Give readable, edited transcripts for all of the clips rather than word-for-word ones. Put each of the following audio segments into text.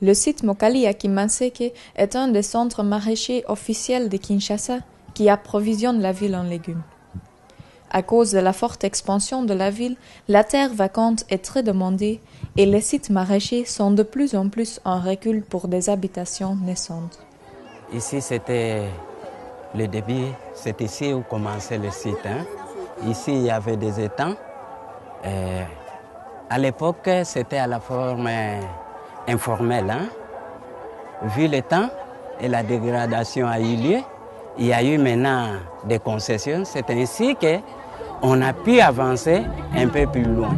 Le site Mokali à Kimanseke est un des centres maraîchers officiels de Kinshasa qui approvisionne la ville en légumes. À cause de la forte expansion de la ville, la terre vacante est très demandée et les sites maraîchers sont de plus en plus en recul pour des habitations naissantes. Ici, c'était le début, c'est ici où commençait le site. Ici, il y avait des étangs. À l'époque, c'était à la forme informelle. Vu le temps et la dégradation a eu lieu, il y a eu maintenant des concessions. C'est ainsi qu'on a pu avancer un peu plus loin.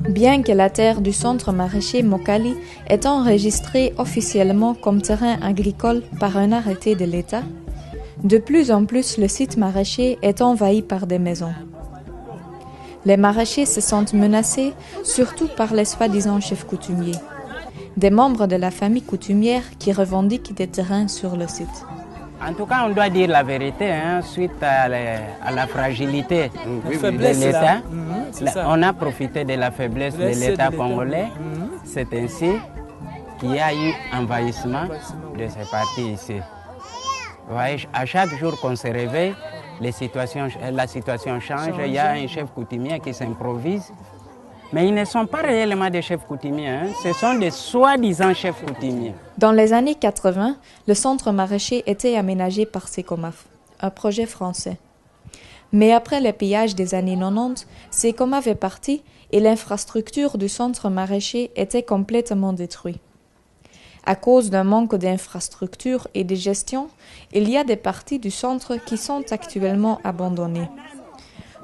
Bien que la terre du centre maraîcher Mokali est enregistrée officiellement comme terrain agricole par un arrêté de l'État, de plus en plus le site maraîcher est envahi par des maisons. Les maraîchers se sentent menacés, surtout par les soi-disant chefs coutumiers, des membres de la famille coutumière qui revendiquent des terrains sur le site. En tout cas, on doit dire la vérité, suite à la fragilité de l'État. On a profité de la faiblesse de l'État congolais. C'est ainsi qu'il y a eu envahissement de ces parties ici. Vous voyez, à chaque jour qu'on se réveille, la situation change. Il y a un chef coutumier qui s'improvise. Mais ils ne sont pas réellement des chefs coutumiers, ce sont des soi-disant chefs coutumiers. Dans les années 80, le centre maraîcher était aménagé par Secomaf, un projet français. Mais après le pillage des années 90, Secomaf est parti et l'infrastructure du centre maraîcher était complètement détruite. À cause d'un manque d'infrastructures et de gestion, il y a des parties du centre qui sont actuellement abandonnées.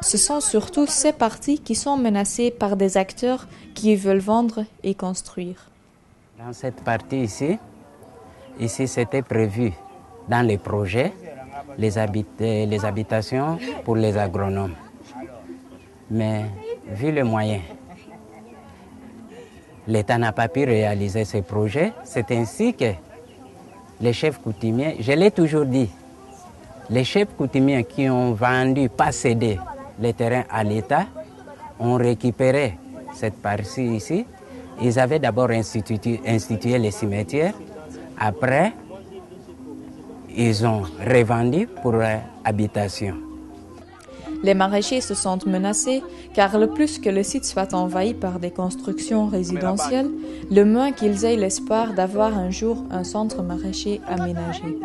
Ce sont surtout ces parties qui sont menacées par des acteurs qui veulent vendre et construire. Dans cette partie ici c'était prévu dans les projets, les habitations pour les agronomes. Mais vu les moyens, l'État n'a pas pu réaliser ces projets. C'est ainsi que les chefs coutumiers, je l'ai toujours dit, les chefs coutumiers qui ont vendu, pas cédé, les terrains à l'État, ont récupéré cette partie ici. Ils avaient d'abord institué les cimetières. Après, ils ont revendu pour habitation. Les maraîchers se sentent menacés car le plus que le site soit envahi par des constructions résidentielles, le moins qu'ils aient l'espoir d'avoir un jour un centre maraîcher aménagé.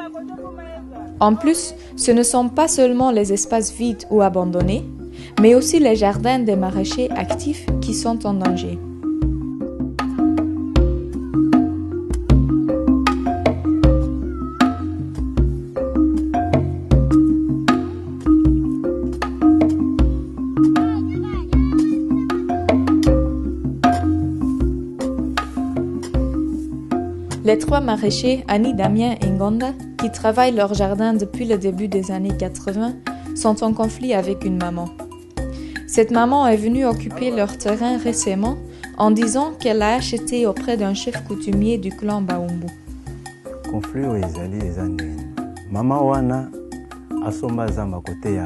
En plus, ce ne sont pas seulement les espaces vides ou abandonnés, mais aussi les jardins des maraîchers actifs qui sont en danger. Les trois maraîchers, Annie, Damien et Ngonda, qui travaillent leur jardin depuis le début des années 80, sont en conflit avec une maman. Cette maman est venue occuper leur terrain récemment en disant qu'elle l'a acheté auprès d'un chef coutumier du clan Baumbu. Conflit oyo ezali eza ndenge. Mama wana asomba zamba kote ya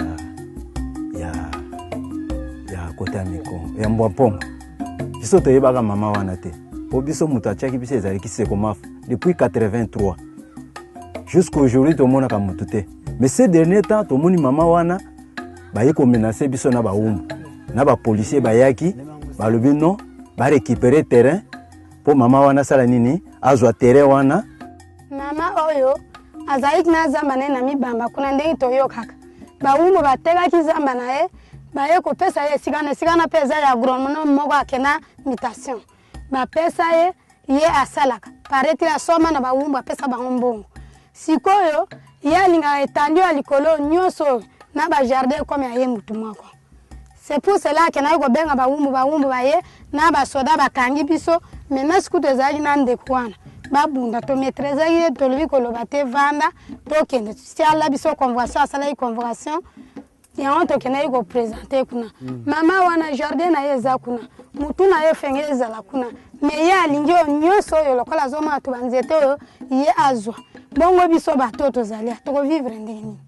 kote ya Mikongo, ya Mbwapongo. Biso toyebaka mama wana te. Po biso mutu atiaki biso ezalaki Secomaf depuis 83. Jusqu'à aujourd'hui tomonaka mutu te. Mais ces derniers temps tomoni mama wana baye ko menacer biso na baumbu. Na ba policier bayaki balobi non ba récupérer terrain po mama wana sala nini azwa terrain wana. Mama oyo azalaki na zamba na mibamba kuna ndenge toyokaka. Baumbu batekaki zamba na ye baye kopesa ye sigana pesa ya agronome moko akena mutation. Bapesa ye asalaka pareti la soma na baumbu apesa bango. Sikoyo ya linga etandio alikolo nyoso na ba jardin comme ya ye mutu moko. C'est pour cela que na ko benga baumbu baye na ba soda bakangi biso maintenant sikuto ezali na ndekwana babunda to maîtrise ye to lobi ko lobate vanda to kende si ala biso convocation asala convocation ya on to kena ko présenter kuna mama wana jardin na ye za kuna mutu na ye fenge ezala kuna me ya lingi nyoso yo lokola zoma to banzete yo ye azwa bongo biso bato tozali tokovivre ndenge nini.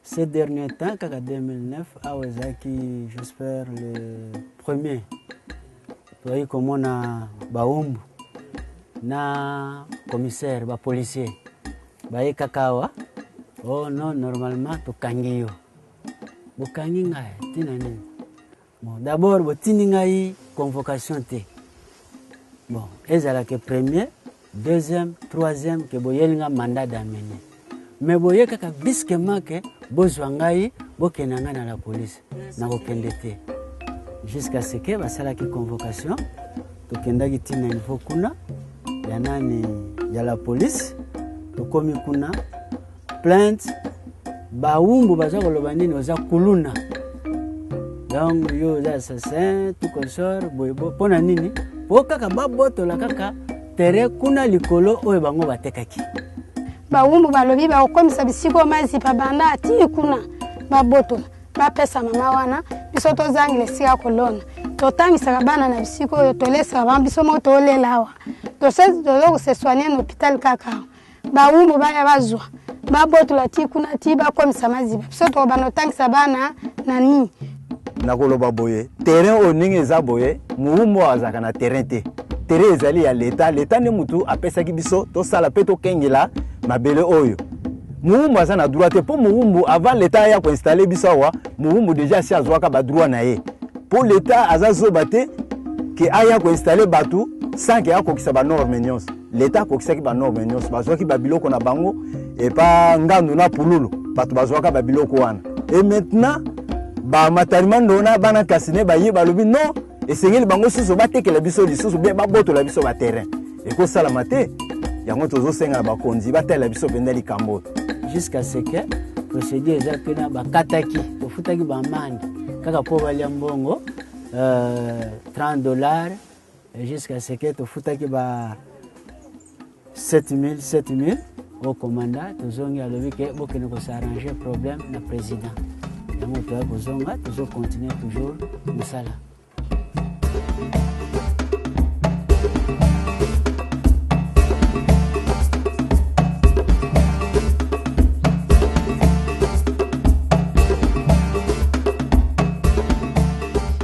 Ces derniers temps, en 2009, à Ozaki, j'espère le premier, tu vois comment on a baumbu, na commissaire, ba policier, ba kakawa, oh non, normalement, tu kangio. Bo kangi ngai, tina nini. Bon, d'abord, bo tini ngai convocation te. Bon, ezala que premier, deuxième, troisième, que bo yelinga mandat d'amener. Mais boye kaka biskement que bozwa ngai bokenanga na la police na kokende te jusqu'à ce que basalaki convocation tokendaki tina niveau kuna ya nani ya la police tokomi kuna plainte baumbu baza koloba nini oza kuluna donc yo oza assassin tout consort boye pona nini po kaka babotola kaka tere kuna likolo oyo bango batekaki baumbu balobi bakokomisa bisiko mazipa banda ati kuna babotola bapesa mama wana biso tozangile sika kolona totangisaka bana na bisiko oyo tolesaka bango biso moko tolela awa tozokose soigne na hôpital kaka baumbu baya bazwa babotola ti kuna ti bakomisa mazipa biso tokobana otangisa bana na nini nakoloba boye terrain oyo ndenge eza boye muumbu azalaka na terrain te terrain ezali ya leta nde mutu apesaki biso tosala mpe tokengela mabele oyo muumbu aza na droit te po muumbu avant leta ya koinstalle biso awa muumbu déjà si azwaka badroit na ye po leta aza zoba te ke aya koinstalle batu sans ke akokisa banorme nyonso leta akokisaki banorme nyonso bazwaki babiloko na bango epa ngandu na pululu bato bazwaka babiloko wana et maintenant bamatarima ndona bana kasine baye balobi non esengeli bango susu batekela biso lisusu be babotola biso baterrain ekosalama te yango tozosenga bakonzi batela biso penda likambo jusqu'à ce que procédure eza pena bakataki tofutaki bamandi kaka po balia mbongo $30 jusqu'à ce que tofutaki ba 7000 au commandant tozongi alobi ke bokene kosarranger problème na président yango toya kozonga tozocontinue toujours mosala.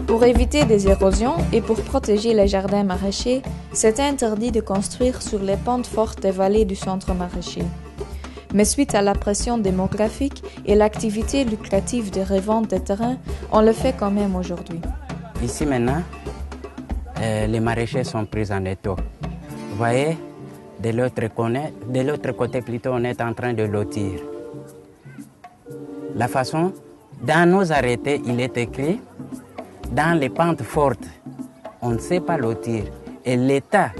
Pour éviter des érosions et pour protéger les jardins maraîchers, c'est interdit de construire sur les pentes fortes des vallées du centre maraîcher. Mais suite à la pression démographique et l'activité lucrative de revente des terrains, on le fait quand même aujourd'hui. Ici maintenant, les maraîchers sont pris en étau. Vous voyez, de l'autre côté plutôt, on est en train de lotir. La façon, dans nos arrêtés, il est écrit dans les pentes fortes, on ne sait pas lotir. Et l'État,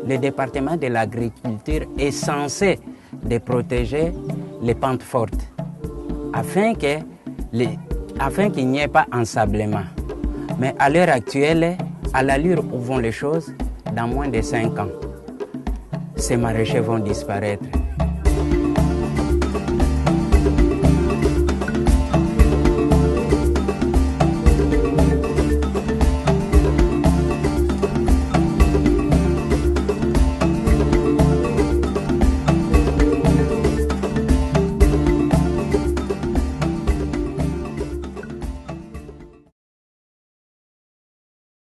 le département de l'agriculture est censé de protéger les pentes fortes afin qu'il n'y ait pas ensablement. Mais à l'heure actuelle, à l'allure où vont les choses, dans moins de 5 ans, ces maraîchers vont disparaître.